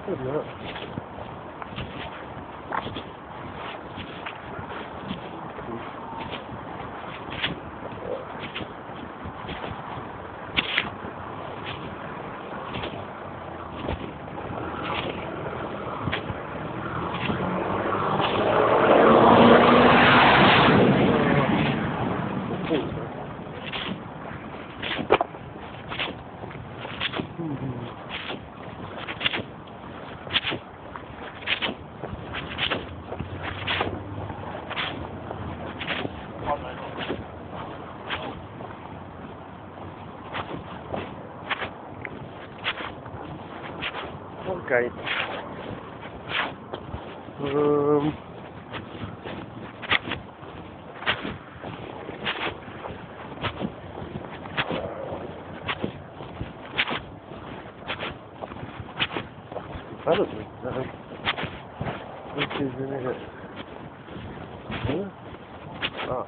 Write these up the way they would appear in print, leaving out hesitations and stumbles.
Good enough. Okay. Which is in it? Huh? Ah.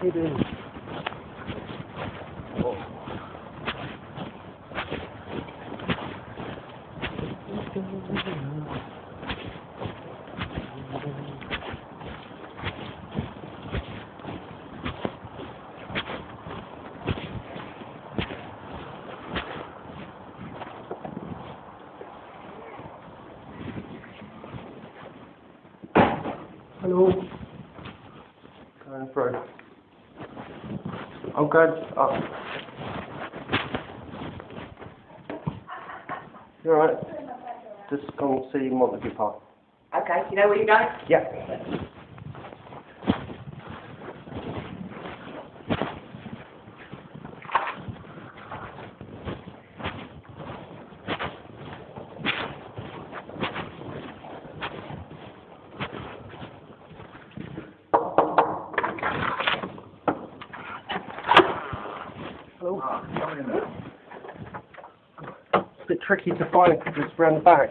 Hidden. Oh. Hello. Going through. I'm going up. You alright? Just go and see Montague Park. Okay, you know where you're going? Yeah. Hello. It's a bit tricky to find because it's round the back.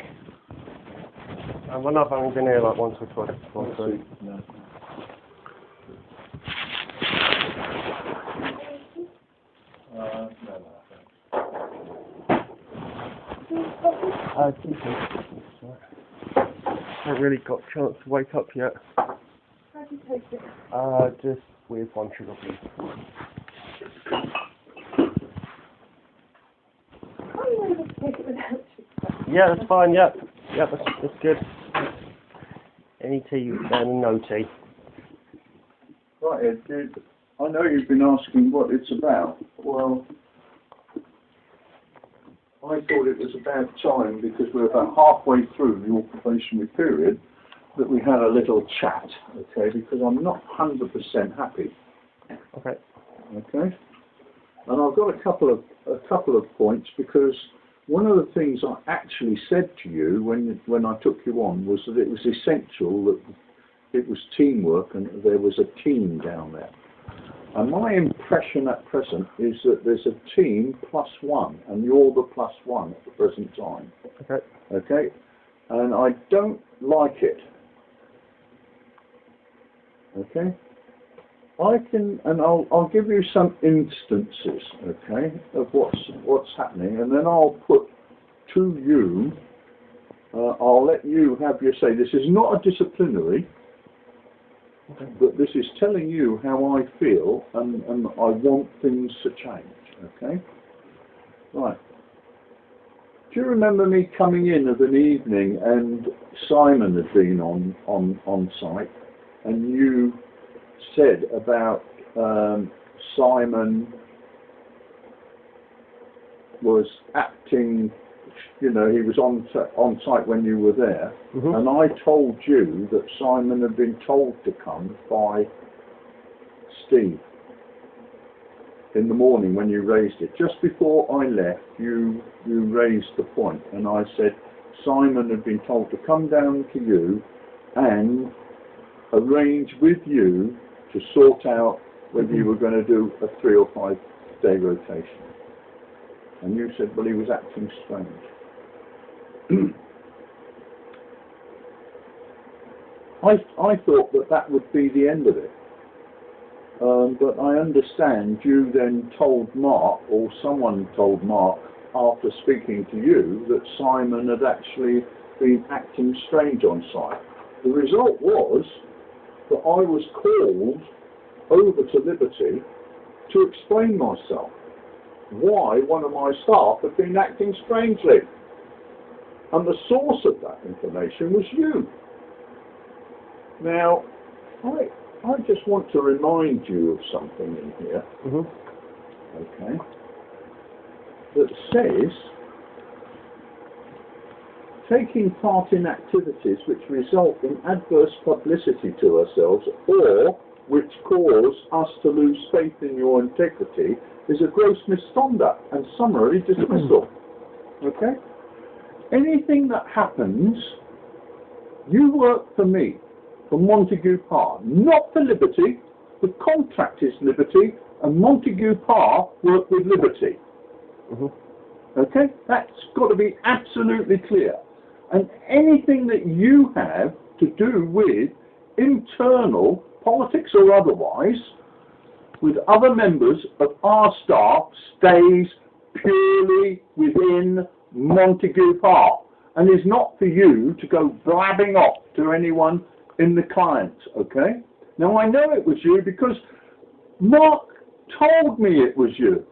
And I've only been here like once or twice before, so. No. I haven't really got a chance to wake up yet. How do you take it? Just with one sugar, please. Oh, you want to take it without sugar? Yeah, that's fine, yeah. Yeah, that's good. Any tea and no tea. Right, Ed, I know you've been asking what it's about. Well, I thought it was about time, because we're about halfway through the probationary period, that we had a little chat, okay, because I'm not 100% happy. Okay. Okay? And I've got a couple of points, because one of the things I actually said to you when I took you on was that it was essential that it was teamwork and that there was a team down there. And my impression at present is that there's a team plus one, and you're the plus one at the present time. Okay. Okay? And I don't like it. Okay? I'll give you some instances, okay, of what's happening, and then I'll put to you, I'll let you have your say. This is not a disciplinary, Okay. but this is telling you how I feel, and I want things to change, okay? Right. Do you remember me coming in of an evening and Simon had been on site, and you said about Simon was acting, you know, he was on site when you were there, and I told you that Simon had been told to come by Steve in the morning when you raised it. Just before I left, you raised the point, and I said Simon had been told to come down to you and arrange with you to sort out whether you were going to do a 3 or 5 day rotation. And you said, well, he was acting strange. I thought that would be the end of it. but I understand you then told Mark, or someone told Mark, after speaking to you, that Simon had actually been acting strange on site. The result was that I was called over to Liberty to explain myself, why one of my staff had been acting strangely. And the source of that information was you. Now, I just want to remind you of something in here, okay, that says, taking part in activities which result in adverse publicity to ourselves or which cause us to lose faith in your integrity is a gross misconduct and summary dismissal. Okay? Anything that happens, you work for me, for Montague Parr, not for Liberty. The contract is Liberty, and Montague Parr work with Liberty. Okay? That's got to be absolutely clear. And anything that you have to do with internal, politics or otherwise, with other members of our staff stays purely within Montague Parr and is not for you to go blabbing off to anyone in the client, okay? Now I know it was you because Mark told me it was you.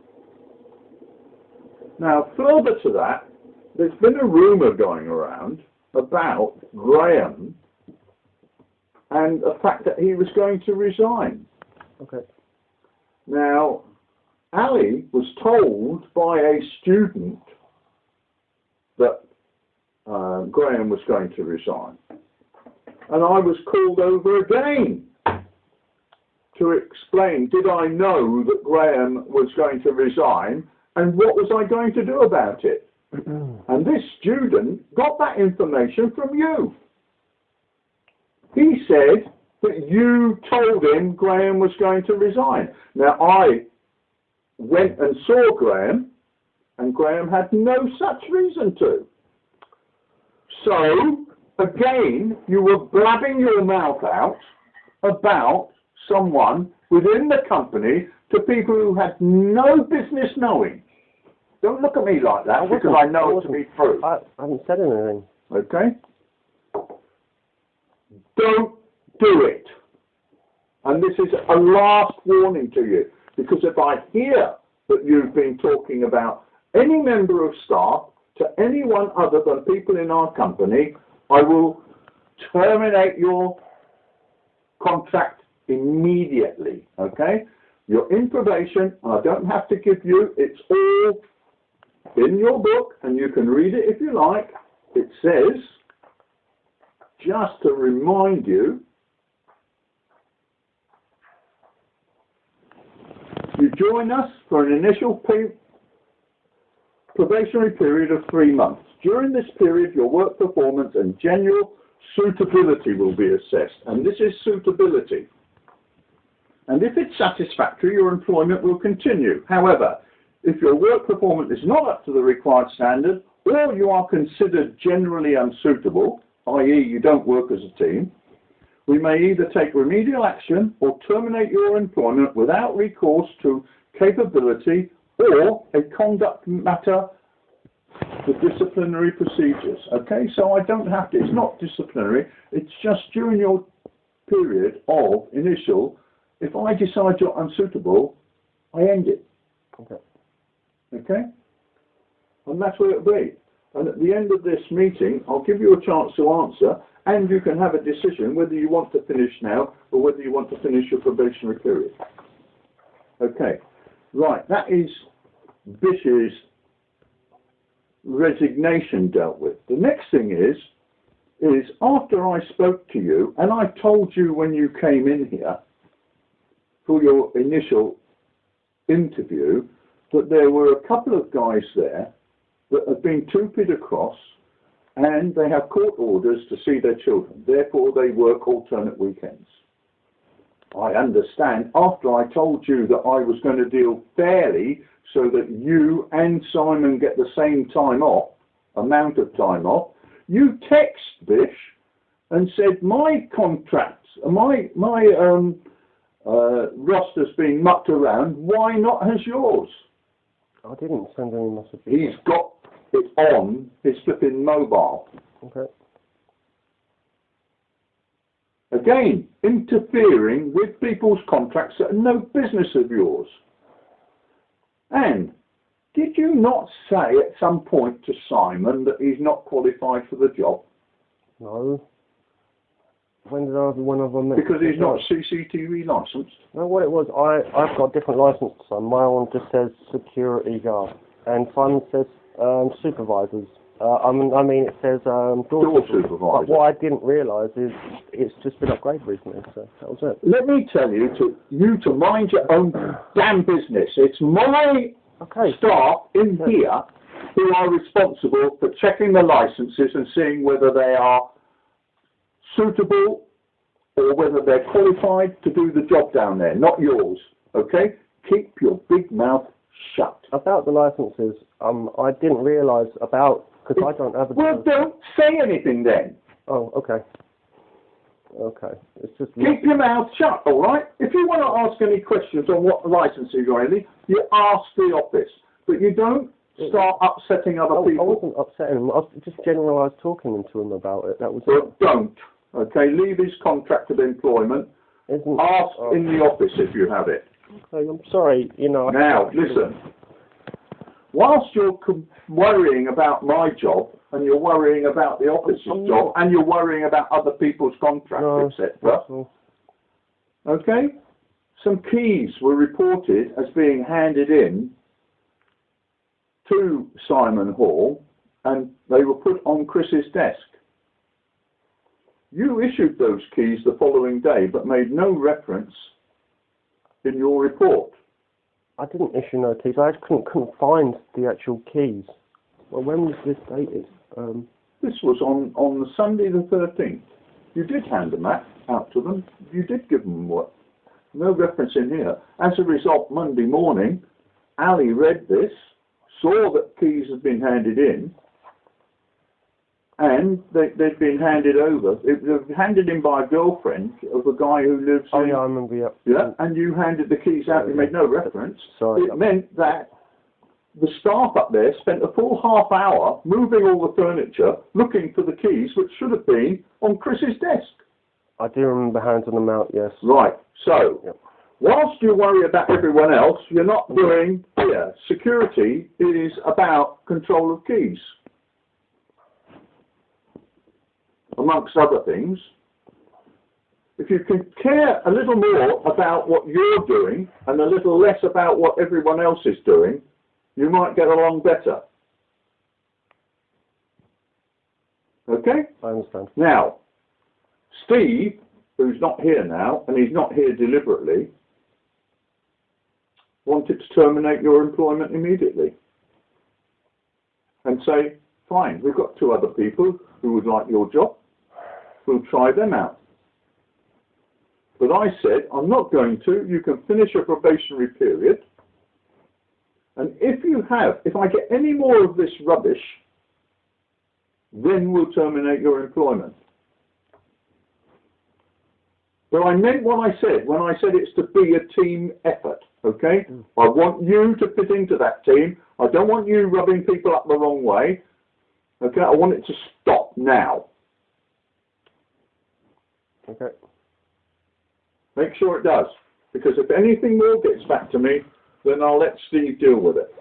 Now further to that, there's been a rumour going around about Graham and the fact that he was going to resign. Okay. Now, Ali was told by a student that Graham was going to resign. And I was called over again to explain, did I know that Graham was going to resign and what was I going to do about it? And this student got that information from you. He said that you told him Graham was going to resign. Now, I went and saw Graham, and Graham had no such reason to. So, again, you were blabbing your mouth out about someone within the company to people who had no business knowing. Don't look at me like that, because I know it to be true. I haven't said anything. Okay? Don't do it. And this is a last warning to you, because if I hear that you've been talking about any member of staff to anyone other than people in our company, I will terminate your contract immediately. Okay? You're in probation, and I don't have to give you, it's all in your book, and you can read it if you like. It says, just to remind you, you join us for an initial probationary period of 3 months. During this period, your work performance and general suitability will be assessed, and this is suitability. And if it's satisfactory, your employment will continue. However, if your work performance is not up to the required standard, or you are considered generally unsuitable, i.e. you don't work as a team, we may either take remedial action or terminate your employment without recourse to capability or a conduct matter for disciplinary procedures. Okay, so I don't have to, it's not disciplinary, it's just during your period of initial, if I decide you're unsuitable, I end it. Okay. Okay? And that's where it'll be. And at the end of this meeting, I'll give you a chance to answer, and you can have a decision whether you want to finish now or whether you want to finish your probationary period. Okay. Right, that is Bish's resignation dealt with. The next thing is after I spoke to you, and I told you when you came in here for your initial interview, that there were a couple of guys there that have been two-pid across, and they have court orders to see their children. Therefore, they work alternate weekends. I understand, after I told you that I was going to deal fairly so that you and Simon get the same time off, amount of time off, you text Bish and said my contracts, my roster's been mucked around. Why not has yours? I didn't send any messages. He's got it on his flipping mobile. Okay. Again, interfering with people's contracts that are no business of yours. And did you not say at some point to Simon that he's not qualified for the job? No. When have I met? Because he's not CCTV licensed. No, what it was, I've got a different license to some. My one just says security guard, and Simon says supervisors. I mean, it says door supervisor. But what I didn't realise is it's just been upgraded recently, so that was it. Let me tell you to mind your own damn business. It's my staff in here who are responsible for checking the licences and seeing whether they are suitable or whether they're qualified to do the job down there, not yours. Okay? Keep your big mouth shut. About the licences, I didn't realise about, because I don't have a... Well, don't say anything then. Oh, okay. Okay. It's just... Keep your mouth shut, all right? If you want to ask any questions on what licences or anything, you ask the office. But you don't start upsetting other people. I wasn't upsetting them. I was just generalised talking to him about it. That was Well, don't. Okay, leave his contract of employment. Ask in the office if you have it. Okay, I'm sorry, you know... Now, listen. Whilst you're worrying about my job, and you're worrying about the office's job, and you're worrying about other people's contracts, etc., okay, some keys were reported as being handed in to Simon Hall, and they were put on Chris's desk. You issued those keys the following day, but made no reference in your report. I didn't issue no keys. I just couldn't find the actual keys. Well, when was this dated? This was on the Sunday the 13th. You did hand them out to them. You did give them what? No reference in here. As a result, Monday morning, Ali read this, saw that keys had been handed in, and they'd been handed over. It was handed in by a girlfriend of a guy who lives in... Oh, yeah, I remember, yeah. Yeah, and you handed the keys out, you made no reference. Sorry. It meant that the staff up there spent a full half hour moving all the furniture, looking for the keys, which should have been on Chris's desk. I do remember handing them out, yes. Right, so, whilst you worry about everyone else, you're not doing here. Security is about control of keys, amongst other things. If you can care a little more about what you're doing and a little less about what everyone else is doing, you might get along better. Okay? I understand. Now, Steve, who's not here now, and he's not here deliberately, wanted to terminate your employment immediately. And say, fine, we've got 2 other people who would like your job. We'll try them out. But I said, I'm not going to. You can finish your probationary period. And if I get any more of this rubbish, then we'll terminate your employment. But I meant what I said when I said it's to be a team effort, okay? I want you to fit into that team. I don't want you rubbing people up the wrong way, okay? I want it to stop now. Okay. Make sure it does, because if anything more gets back to me, then I'll let Steve deal with it.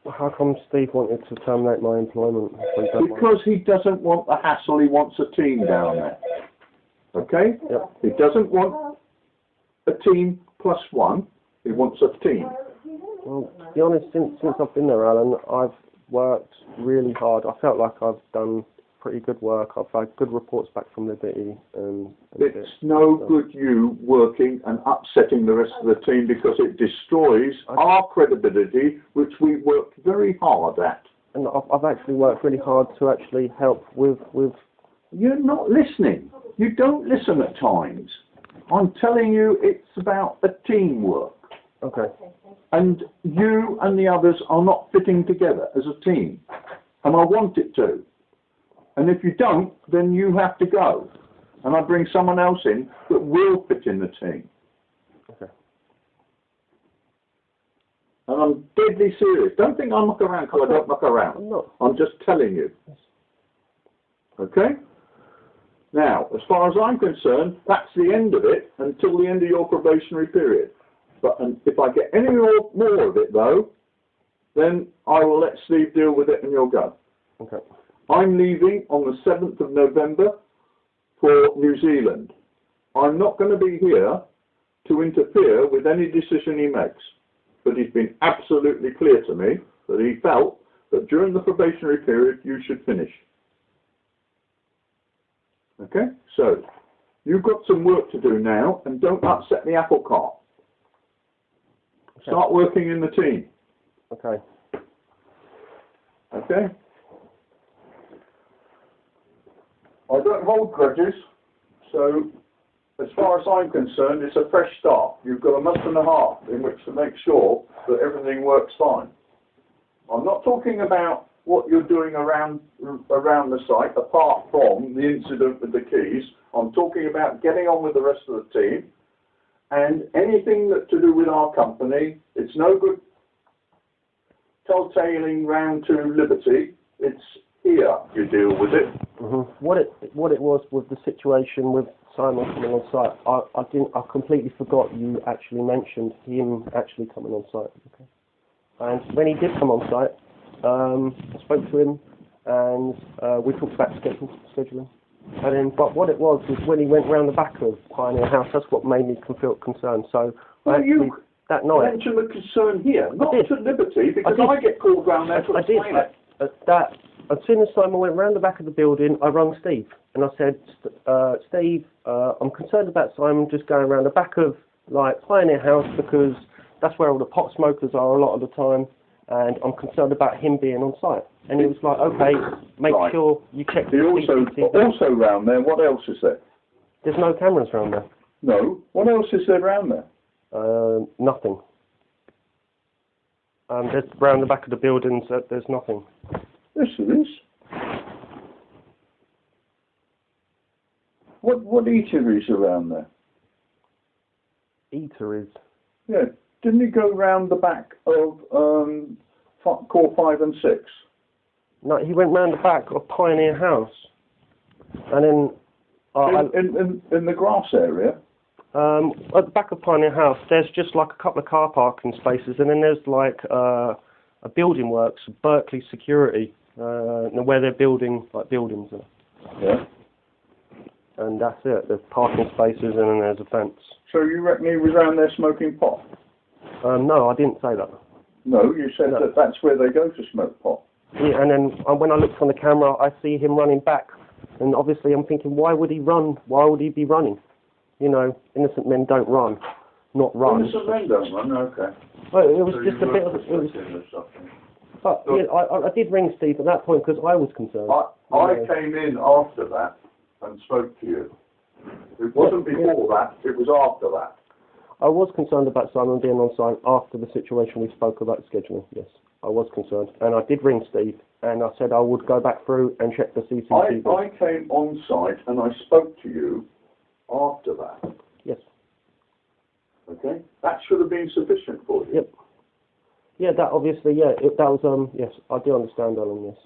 How come Steve wanted to terminate my employment? Because he doesn't want the hassle, he wants a team down there. Okay? Yep. He doesn't want a team plus 1, he wants a team. Well, to be honest, since I've been there, Alan, I've worked really hard. I felt like I've done pretty good work. I've had good reports back from Liberty. It's no good you working and upsetting the rest of the team, because it destroys our credibility, which we worked very hard at. And I've actually worked really hard to actually help with... You're not listening. You don't listen at times. I'm telling you, it's about a teamwork. Okay. And you and the others are not fitting together as a team. And I want it to. And if you don't, then you have to go. And I bring someone else in that will fit in the team. And I'm deadly serious. Don't think I muck around because I don't muck around. I'm not. I'm just telling you. Okay? Now, as far as I'm concerned, that's the end of it until the end of your probationary period. But if I get any more of it, though, then I will let Steve deal with it and you'll go. Okay. I'm leaving on the 7th of November for New Zealand. I'm not going to be here to interfere with any decision he makes. But he's been absolutely clear to me that he felt that during the probationary period you should finish. Okay? So, you've got some work to do now and don't upset the apple cart. Start working in the team. Okay. Okay? I don't hold grudges, so as far as I'm concerned, it's a fresh start. You've got a month and a half in which to make sure that everything works fine. I'm not talking about what you're doing around the site, apart from the incident with the keys. I'm talking about getting on with the rest of the team, and anything that to do with our company. It's no good telltailing round to Liberty. It's here you deal with it. What it was with the situation with Simon coming on site, I completely forgot you actually mentioned him actually coming on site. Okay. And when he did come on site, I spoke to him and we talked about scheduling. And then, but what it was when he went round the back of Pioneer House, that's what made me feel concerned. So well, you that night mentioned the concern here, not to Liberty, because I get called round there to explain it. As soon as Simon went round the back of the building, I rang Steve and I said, Steve, I'm concerned about Simon just going around the back of like Pioneer House because that's where all the pot smokers are a lot of the time, and I'm concerned about him being on site. And he was like, okay, make sure you check the CCTV. Also round there, what else is there? There's no cameras round there. No. What else is there round there? Nothing. There's round the back of the buildings, there's nothing. Yes, there is. What eateries are around there? Eateries? Yeah. Didn't he go round the back of core 5 and 6? No, he went round the back of Pioneer House, and then in the grass area. At the back of Pioneer House, there's just like a couple of car parking spaces, and then there's like a building works, Berkeley Security, where they're building like buildings. Yeah. And that's it. There's parking spaces, and then there's a fence. So you reckon he was around there smoking pot? No, I didn't say that. No, you said that that's where they go to smoke pot. Yeah, and then when I looked on the camera, I see him running back, and obviously I'm thinking, why would he run? Why would he be running? You know, innocent men don't run, not run. Innocent men don't run, okay. Well, it was so just a bit of. It was, but yeah, I did ring Steve at that point because I was concerned. I came in after that and spoke to you. It wasn't before that, it was after that. I was concerned about Simon being on site after the situation we spoke about scheduling, yes. I was concerned. And I did ring Steve, and I said I would go back through and check the CCTV. I came on site and I spoke to you after that. Yes. Okay? That should have been sufficient for you. Yep. Yeah, that obviously, yeah, that was, yes, I do understand, Alan, yes.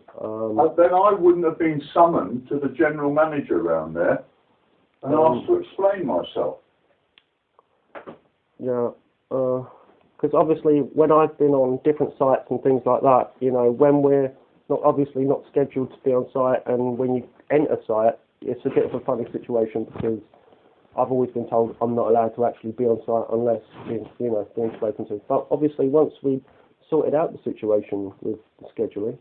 Then I wouldn't have been summoned to the general manager around there and asked to explain myself. Yeah, because obviously when I've been on different sites and things like that, you know, when we're obviously not scheduled to be on site, and when you enter site, it's a bit of a funny situation because I've always been told I'm not allowed to actually be on site unless being spoken to. But obviously once we sorted out the situation with the scheduling,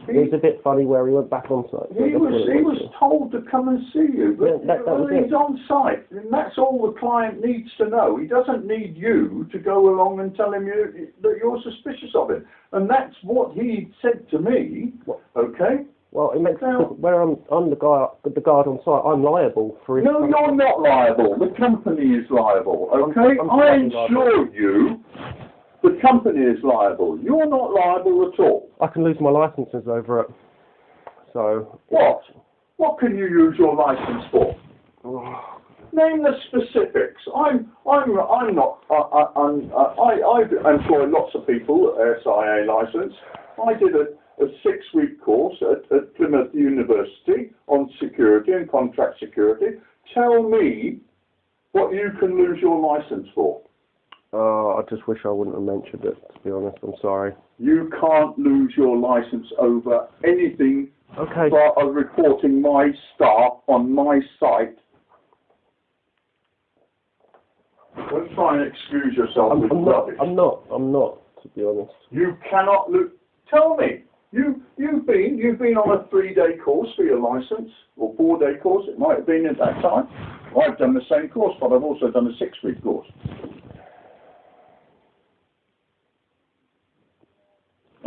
it was a bit funny where he went back on site. So he was told to come and see you, but yeah, he's on site, and that's all the client needs to know. He doesn't need you to go along and tell him that you're suspicious of him, and that's what he said to me. Okay. Well, it makes sense. Where I'm the guard on site, I'm liable for it. No, you're not liable. The company is liable. Okay, I assure you. The company is liable. You're not liable at all. I can lose my licences over it. So. What? What can you use your licence for? Name the specifics. I'm not. I employ lots of people at SIA license. I did a 6-week course at Plymouth University on security and contract security. Tell me what you can lose your license for. I just wish I wouldn't have mentioned it, to be honest. I'm sorry. You can't lose your license over anything Okay. but reporting my staff on my site. Don't try and excuse yourself with rubbish. I'm not, to be honest. You cannot lose. Tell me, you've been on a 3-day course for your license, or 4-day course, it might have been at that time. I've done the same course, but I've also done a 6-week course.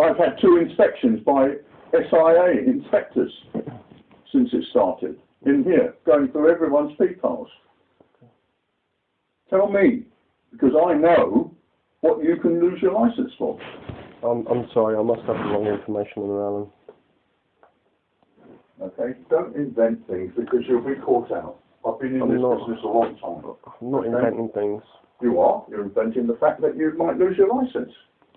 I've had 2 inspections by SIA inspectors since it started, in here, going through everyone's peak files. Tell me, because I know what you can lose your license for. I'm sorry, I must have the wrong information on Alan. Okay, don't invent things because you'll be caught out. I've been in this business a long time. I'm not inventing things. You are. You're inventing the fact that you might lose your license.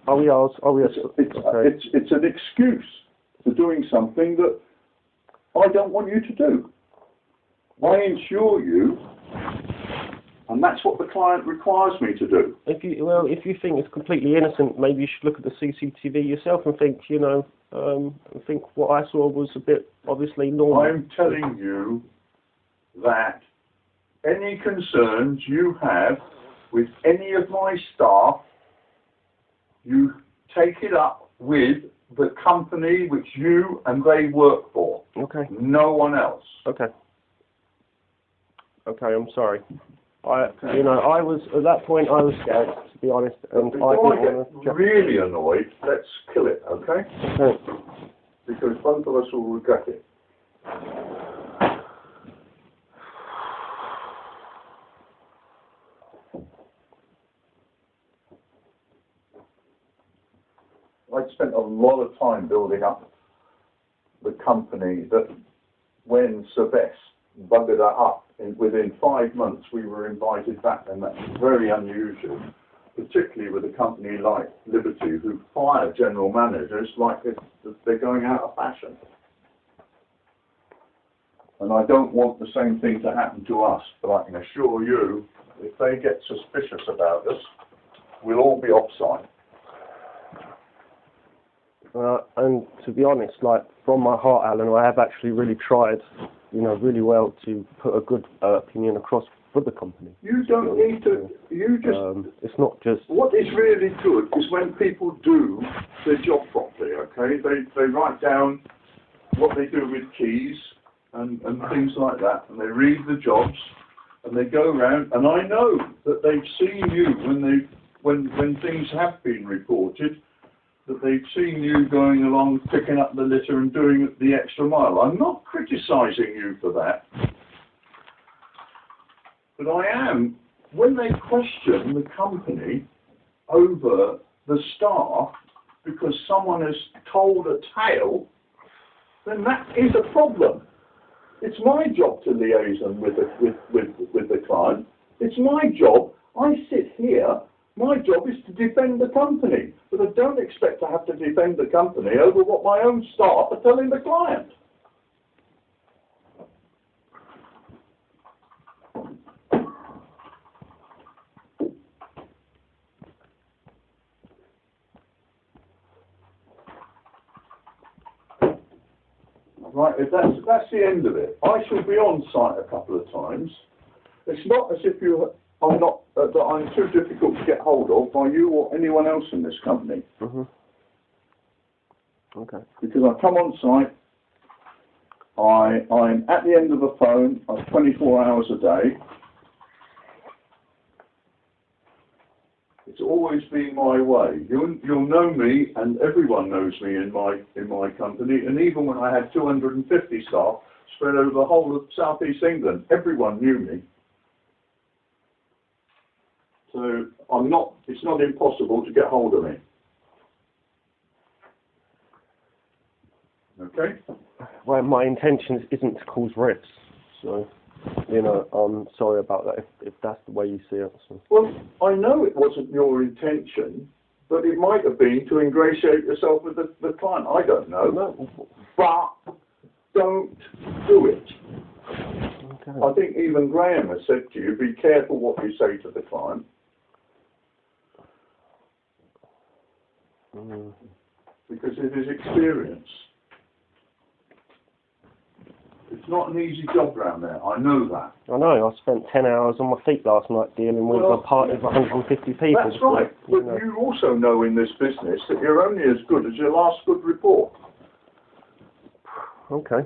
Oh yes. Okay. It's an excuse for doing something that I don't want you to do. I insure you, and that's what the client requires me to do. If you think it's completely innocent, maybe you should look at the CCTV yourself and think, think what I saw was a bit obviously normal. I'm telling you that any concerns you have with any of my staff, you take it up with the company which you and they work for. Okay. No one else. Okay. Okay, I'm sorry. I was at that point. I was scared, to be honest, and Before I didn't get really annoyed, let's kill it, okay? Okay. Because both of us will regret it. I'd spent a lot of time building up the company that when Sylvester buggered that up, within 5 months we were invited back, and that's very unusual, particularly with a company like Liberty who fire general managers like they're going out of fashion. And I don't want the same thing to happen to us, but I can assure you, if they get suspicious about us, we'll all be offside. And to be honest, from my heart, Alan, I have actually really tried, really well to put a good opinion across for the company. You don't need to. You just. It's not just. What is really good is when people do their job properly. Okay, they write down what they do with keys and things like that, and they read the jobs, and they go around. And I know that they've seen you when things have been reported, that they've seen you going along, picking up the litter and doing the extra mile. I'm not criticising you for that. But I am, when they question the company over the staff because someone has told a tale, then that is a problem. It's my job to liaison with the client. It's my job. I sit here. My job is to defend the company, but I don't expect to have to defend the company over what my own staff are telling the client. Right, if that's the end of it. I shall be on site a couple of times. It's not as if that I'm too difficult to get hold of by you or anyone else in this company. Mm-hmm. Okay. Because I come on site, I'm at the end of the phone, I'm 24 hours a day. It's always been my way. You'll know me, and everyone knows me in my company. And even when I had 250 staff spread over the whole of South East England, everyone knew me. So it's not impossible to get hold of me. Okay? Well, my intention isn't to cause rifts, so. You know, I'm sorry about that if that's the way you see it. So. Well, I know it wasn't your intention, but it might have been to ingratiate yourself with the client. I don't know. No. But don't do it. Okay. I think even Graham has said to you, be careful what you say to the client. Because it is experience. It's not an easy job round there, I know that. I know, I spent 10 hours on my feet last night dealing with a party of 150 people. That's right, but you also know in this business that you're only as good as your last good report. Okay.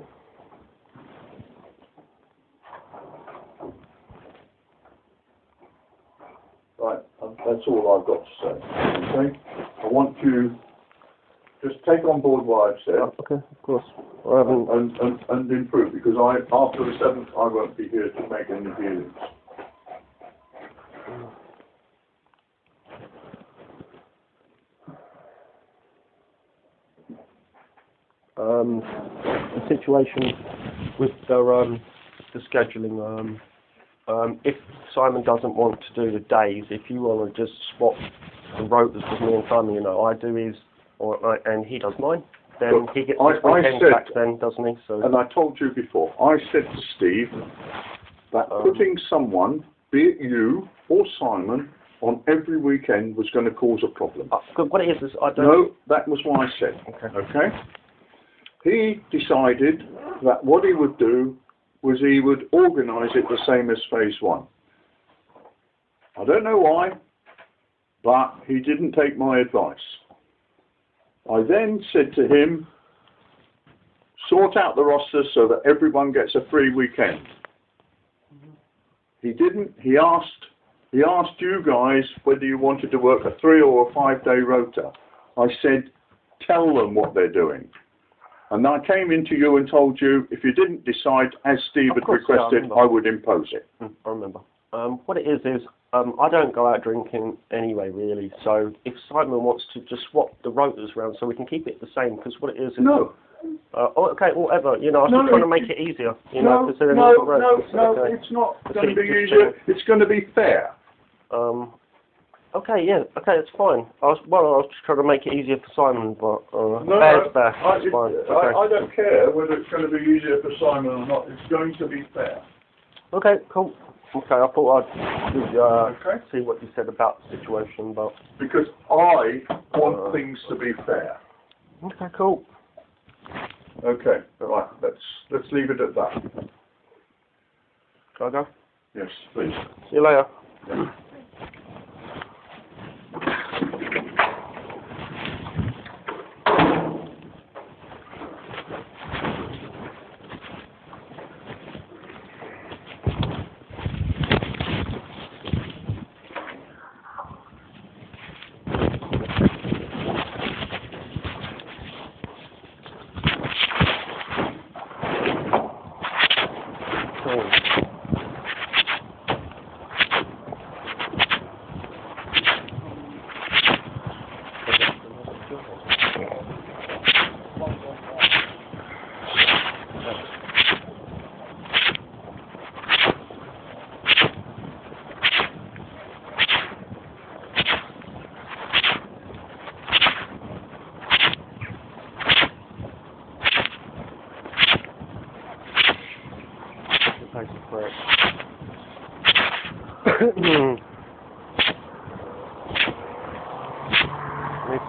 Right, that's all I've got to say. Okay? I want you just take on board what I've said. Okay, of course. I haven't. And improve, because after the 7th I won't be here to make any dealings. The situation with the scheduling, if Simon doesn't want to do the days, if you want to just swap the rotas with me and Simon, you know, I do his, and he does mine, then he gets his weekend back then, doesn't he? So. And I told you before, I said to Steve that putting someone, be it you or Simon, on every weekend was going to cause a problem. What it is I don't... No, that was what I said. Okay? He decided that what he would do was he would organise it the same as phase 1. I don't know why, but he didn't take my advice. I then said to him, sort out the roster so that everyone gets a free weekend. He didn't. He asked you guys whether you wanted to work a 3 or a 5-day rota. I said, tell them what they're doing. And I came into you and told you, if you didn't decide, as Steve had requested, I would impose it. I remember. What it is I don't go out drinking anyway, really. So if Simon wants to just swap the rotas around so we can keep it the same, because what it is... No. Okay, whatever. You know, I was just trying to make it easier. You know, no, it's not going to be easier. It's going to be fair. Okay, yeah, okay, it's fine. I was just trying to make it easier for Simon, but fair's fair. It's fine. Okay. I don't care whether it's going to be easier for Simon or not. It's going to be fair. Okay, cool. Okay, I thought I'd see what you said about the situation, but... Because I want things to be fair. Okay, cool. Okay, right, let's leave it at that. Can I go? Yes, please. See you later. Yeah. Maybe